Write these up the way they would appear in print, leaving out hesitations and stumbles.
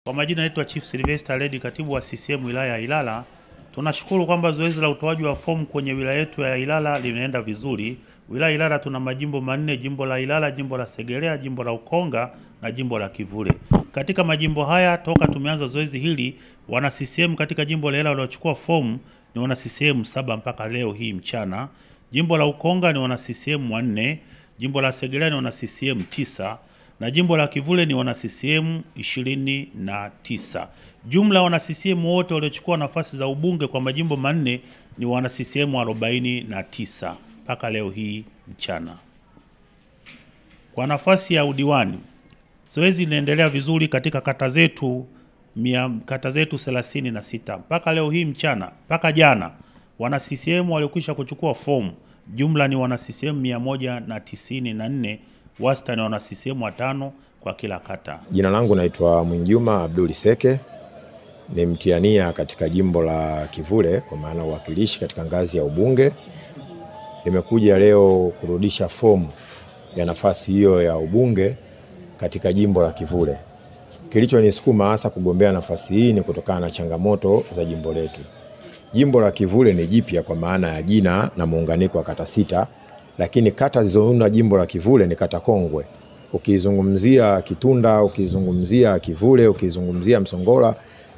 Kwa majina naitwa Chief Sylvester Ledi, katibu wa CCM wilaya ya Ilala. Tunashukuru kwamba zoezi la utoaji wa fomu kwenye wilaya yetu ya Ilala linaenda vizuri. Wilaya Ilala tuna majimbo manne: jimbo la Ilala, jimbo la Segerea, jimbo la Ukonga na jimbo la Kivule. Katika majimbo haya toka tumeanza zoezi hili, wana CCM katika jimbo la Ilala waliochukua fomu ni wana CCM 7 mpaka leo hii mchana. Jimbo la Ukonga ni wana CCM 4, jimbo la Segerea ni wana CCM 9 na jimbo la Kivule ni wana CCM 29. Jumla wana CCM wote waliochukua nafasi za ubunge kwa majimbo manne ni wana CCM 49 mpaka leo hii mchana. Kwa nafasi ya udiwani, zoezi linaendelea vizuri katika kata zetu 36 mpaka leo hii mchana. Mpaka jana wana CCM waliokwisha kuchukua fomu jumla ni wana CCM 194, wastani wana CCM 5 kwa kila kata. Jina langu naitwa Mwinjuma Abduli Seke, ni mtiania katika jimbo la Kivule kwa maana uwakilishi katika ngazi ya ubunge. Nimekuja leo kurudisha fomu ya nafasi hiyo ya ubunge katika jimbo la Kivule. Kilichonisukuma hasa kugombea nafasi hii ni kutokana na changamoto za jimbo letu. Jimbo la Kivule ni jipya kwa maana ya jina na muunganiko wa kata 6, lakini kata zilizounda jimbo la Kivule ni kata kongwe. Ukizungumzia Kitunda, ukizungumzia Kivule, ukizungumzia Msongola,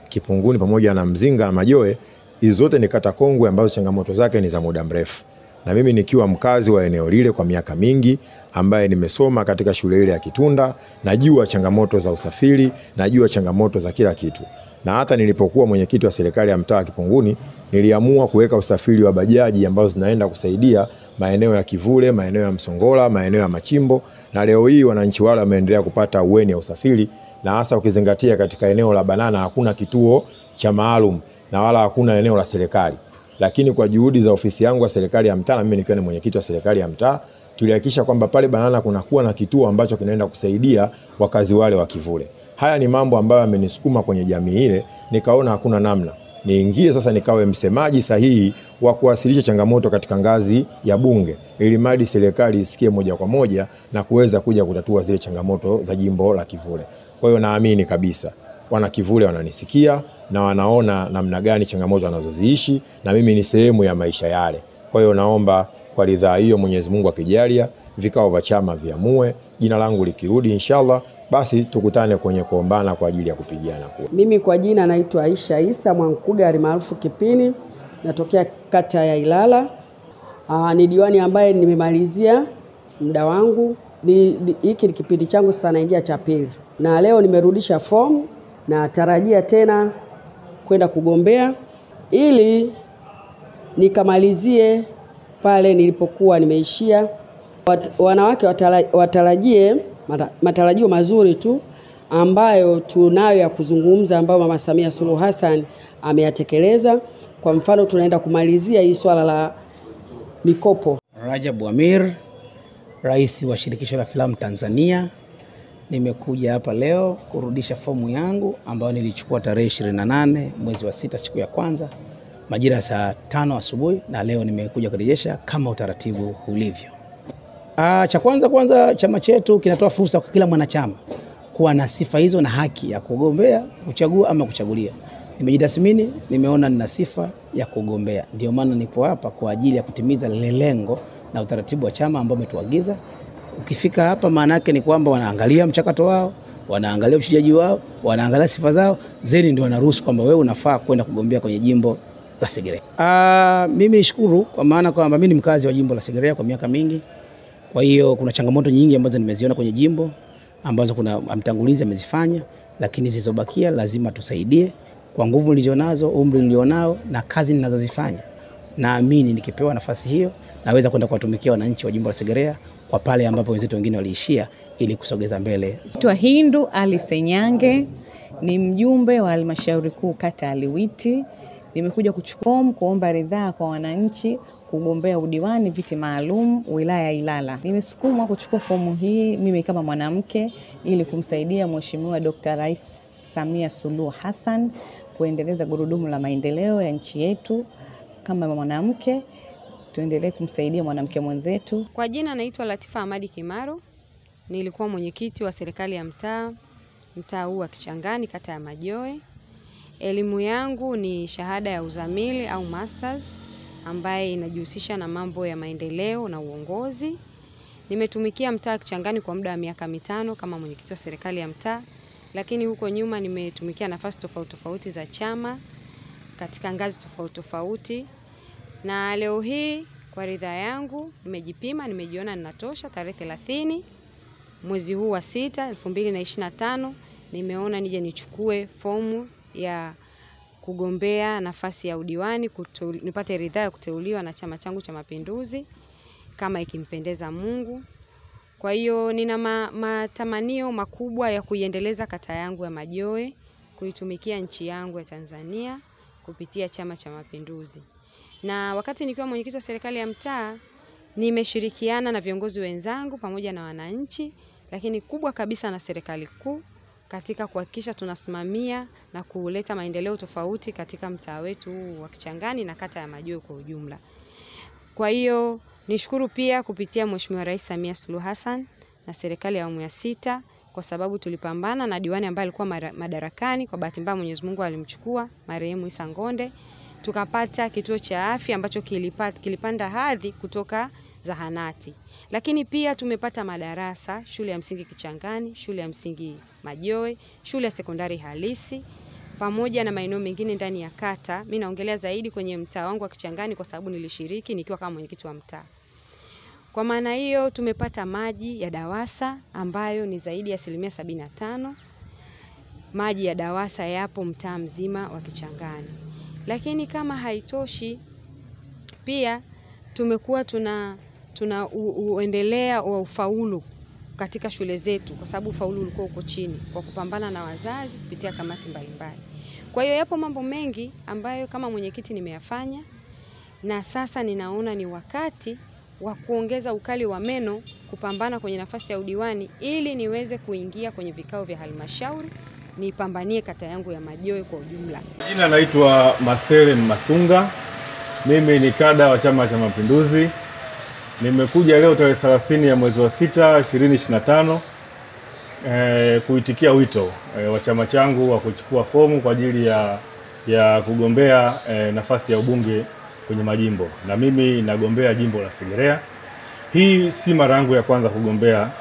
Kipunguni pamoja na Mzinga na Majoe, hizo zote ni kata kongwe ambazo changamoto zake ni za muda mrefu. Na mimi nikiwa mkazi wa eneo lile kwa miaka mingi, ambaye nimesoma katika shule ile ya Kitunda, najua changamoto za usafiri, najua changamoto za kila kitu. Na hata nilipokuwa mwenyekiti wa serikali ya mtaa Kipunguni, niliamua kuweka usafiri wa bajaji ambazo zinaenda kusaidia maeneo ya Kivule, maeneo ya Msongola, maeneo ya Machimbo, na leo hii wananchi wale wameendelea kupata uweni ya usafiri, na hasa ukizingatia katika eneo la Banana hakuna kituo cha maalum na wala hakuna eneo la serikali. Lakini kwa juhudi za ofisi yangu ya serikali ya mtaa, na mimi nikiwa ni mwenyekiti wa serikali ya mtaa, tulihakikisha kwamba pale Banana kunakuwa na kituo ambacho kinaenda kusaidia wakazi wale wa Kivule. Haya ni mambo ambayo yamenisukuma kwenye jamii ile, nikaona hakuna namna niingie sasa nikawe msemaji sahihi wa kuwasilisha changamoto katika ngazi ya bunge, ili mradi serikali isikie moja kwa moja na kuweza kuja kutatua zile changamoto za jimbo la Kivule. Kwa hiyo naamini kabisa wana Kivule wananisikia na wanaona namna gani changamoto wanazoziishi, na mimi ni sehemu ya maisha yale. Kwa hiyo naomba kwa ridhaa hiyo, Mwenyezi Mungu akijalia, vikao vya chama viamue, jina langu likirudi inshallah, basi tukutane kwenye kuombana kwa ajili ya kupigiana kura. Mimi kwa jina naitwa Aisha Isa Mwankuga alimaarufu Kipini, natokea kata ya Ilala. Ni diwani ambaye nimemalizia muda wangu. Hiki ni kipindi changu sasa naingia cha pili. Na leo nimerudisha fomu na tarajia tena kwenda kugombea ili nikamalizie pale nilipokuwa nimeishia. Wanawake watarajie matarajio mazuri tu ambayo tunayo ya kuzungumza, ambayo Mama Samia Suluhu Hassan ameyatekeleza. Kwa mfano tunaenda kumalizia hii swala la mikopo. Rajabu Amir, rais wa shirikisho la filamu Tanzania. Nimekuja hapa leo kurudisha fomu yangu ambayo nilichukua tarehe 28 mwezi wa 6 siku ya kwanza majira saa 5 asubuhi, na leo nimekuja kurejesha kama utaratibu ulivyo. Cha kwanza chama chetu kinatoa fursa kwa kila mwanachama kuwa na sifa hizo na haki ya kugombea, kuchagua ama kuchagulia. Nimejitathmini, nimeona nina sifa ya kugombea. Ndio maana nipo hapa kwa ajili ya kutimiza lile lengo na utaratibu wa chama ambao umetuagiza. Ukifika hapa maana yake ni kwamba wanaangalia mchakato wao, wanaangalia ushaji wao, wanaangalia sifa zao, zeni ndio wanaruhusu kwamba wewe unafaa kwenda kugombea kwenye jimbo la Segerea. Mimi nishukuru kwa maana kwamba mimi ni mkazi wa jimbo la Segerea kwa miaka mingi. Kwa hiyo kuna changamoto nyingi ambazo nimeziona kwenye jimbo ambazo kuna mtangulizi amezifanya, lakini zilizobakia lazima tusaidie kwa nguvu nilizonazo, umri nilionao na kazi ninazozifanya. Naamini nikipewa nafasi hiyo naweza kwenda kuwatumikia wananchi wa jimbo la Segerea kwa pale ambapo wenzetu wengine waliishia, ili kusogeza mbele. Naitwa Hindu Ali Senyange, ni mjumbe wa halmashauri kuu kata Aliwiti. Nimekuja kuchukua fomu kuomba ridhaa kwa wananchi kugombea udiwani viti maalum wilaya ya Ilala. Nimesukumwa kuchukua fomu hii mimi kama mwanamke ili kumsaidia Mheshimiwa Dr. Rais Samia Suluhu Hassan kuendeleza gurudumu la maendeleo ya nchi yetu. Kama mwanamke tuendelee kumsaidia mwanamke mwenzetu. Kwa jina naitwa Latifa Ahmadi Kimaro, nilikuwa mwenyekiti wa serikali ya mtaa mtaa huu wa Kichangani, kata ya Majoe. Elimu yangu ni shahada ya uzamili au masters ambaye inajihusisha na mambo ya maendeleo na uongozi. Nimetumikia mtaa Kichangani kwa muda wa miaka 5 kama mwenyekiti wa serikali ya mtaa, lakini huko nyuma nimetumikia nafasi tofauti za chama katika ngazi tofauti. Na leo hii kwa ridhaa yangu nimejipima, nimejiona ninatosha. Tarehe 30 mwezi huu wa 6 2025 nimeona nije nichukue fomu ya kugombea nafasi ya udiwani, nipate ridhaa ya kuteuliwa na chama changu cha Mapinduzi kama ikimpendeza Mungu. Kwa hiyo nina matamanio makubwa ya kuiendeleza kata yangu ya Majoe, kuitumikia nchi yangu ya Tanzania kupitia Chama cha Mapinduzi. Na wakati nikiwa mwenyekiti wa serikali ya mtaa, nimeshirikiana na viongozi wenzangu pamoja na wananchi, lakini kubwa kabisa na serikali kuu katika kuhakikisha tunasimamia na kuleta maendeleo tofauti katika mtaa wetu wa Kichangani na kata ya Majoe kwa ujumla. Kwa hiyo nishukuru pia kupitia Mheshimiwa Rais Samia Suluhu Hassan na serikali ya awamu ya 6 kwa sababu tulipambana na diwani ambaye alikuwa madarakani. Kwa bahati mbaya Mwenyezi Mungu alimchukua marehemu Isa Ngonde. Tukapata kituo cha afya ambacho kilipanda hadhi kutoka zahanati. Lakini pia tumepata madarasa, shule ya msingi Kichangani, shule ya msingi Majoe, shule ya sekondari Halisi, pamoja na maeneo mengine ndani ya kata. Mimi naongelea zaidi kwenye mtaa wangu wa Kichangani kwa sababu nilishiriki nikiwa kama mwenyekiti wa mtaa. Kwa maana hiyo tumepata maji ya DAWASA ambayo ni zaidi ya 75%. Maji ya DAWASA yapo mtaa mzima wa Kichangani. Lakini kama haitoshi, pia tumekuwa tuna uendelea wa ufaulu katika shule zetu kwa sababu ufaulu ulikuwa uko chini kwa kupambana na wazazi kupitia kamati mbalimbali. Kwa hiyo yapo mambo mengi ambayo kama mwenyekiti nimeyafanya, na sasa ninaona ni wakati wa kuongeza ukali wa meno kupambana kwenye nafasi ya udiwani ili niweze kuingia kwenye vikao vya halmashauri nipambanie kata yangu ya Majoe kwa ujumla. Jina naitwa Marcel Masunga. Mimi ni kada wa Chama cha Mapinduzi. Nimekuja leo tarehe 30 ya mwezi wa 6 2025 kuitikia wito wa chama changu wa kuchukua fomu kwa ajili ya kugombea nafasi ya ubunge kwenye majimbo. Na mimi nagombea jimbo la Segerea. Hii si mara yangu ya kwanza kugombea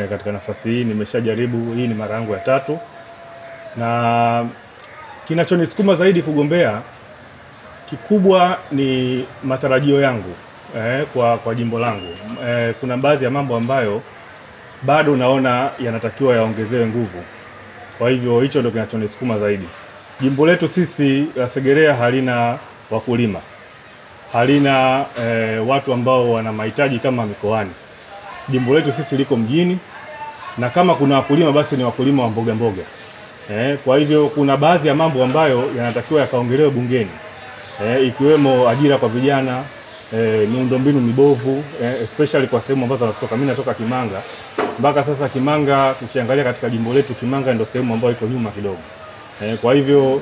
katika nafasi hii, nimeshajaribu, hii ni mara yangu ya 3. Na kinachonisukuma zaidi kugombea kikubwa ni matarajio yangu kwa jimbo langu. Kuna baadhi ya mambo ambayo bado naona yanatakiwa yaongezewe nguvu. Kwa hivyo hicho ndio kinachonisukuma zaidi. Jimbo letu sisi la Segerea halina wakulima. Halina watu ambao wana mahitaji kama mikoani. Jimbo letu sisi liko mjini, na kama kuna wakulima basi ni wakulima wa mboga mboga. Kwa hivyo kuna baadhi ya mambo ambayo yanatakiwa yakaongelewe bungeni. Ikiwemo ajira kwa vijana, miundombinu mibovu, especially kwa sehemu ambazo natoka. Mimi natoka Kimanga. Mpaka sasa Kimanga, tukiangalia katika jimbo letu, Kimanga ndio sehemu ambayo iko nyuma kidogo. Kwa hivyo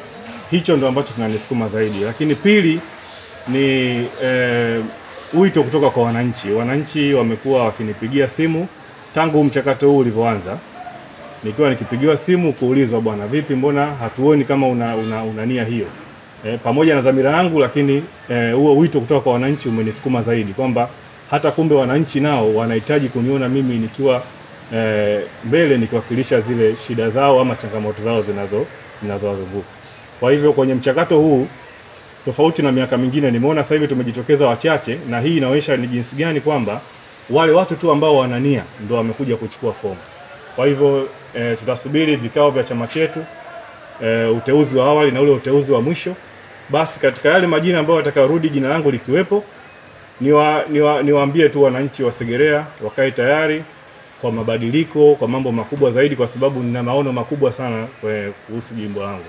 hicho ndio ambacho kinanisukuma zaidi. Lakini pili ni wito kutoka kwa wananchi. Wananchi wamekuwa wakinipigia simu tangu mchakato huu ulivyoanza. Nikiwa nikipigiwa simu kuulizwa, bwana vipi, mbona hatuoni kama una nia hiyo? Pamoja na dhamira yangu, lakini huo wito kutoka kwa wananchi umenisukuma zaidi kwamba hata kumbe wananchi nao wanahitaji kuniona mimi nikiwa mbele nikiwakilisha zile shida zao ama changamoto zao zinazowazunguka. Kwa hivyo kwenye mchakato huu, tofauti na miaka mingine, nimeona sasa hivi tumejitokeza wachache, na hii inaonyesha ni jinsi gani kwamba wale watu tu ambao wana nia ndio wamekuja kuchukua fomu. Kwa hivyo tutasubiri vikao vya chama chetu, uteuzi wa awali na ule uteuzi wa mwisho. Basi katika yale majina ambayo watakayorudi jina langu likiwepo, niwaambie tu wananchi wa Segerea wakae tayari kwa mabadiliko, kwa mambo makubwa zaidi, kwa sababu nina maono makubwa sana kuhusu jimbo langu.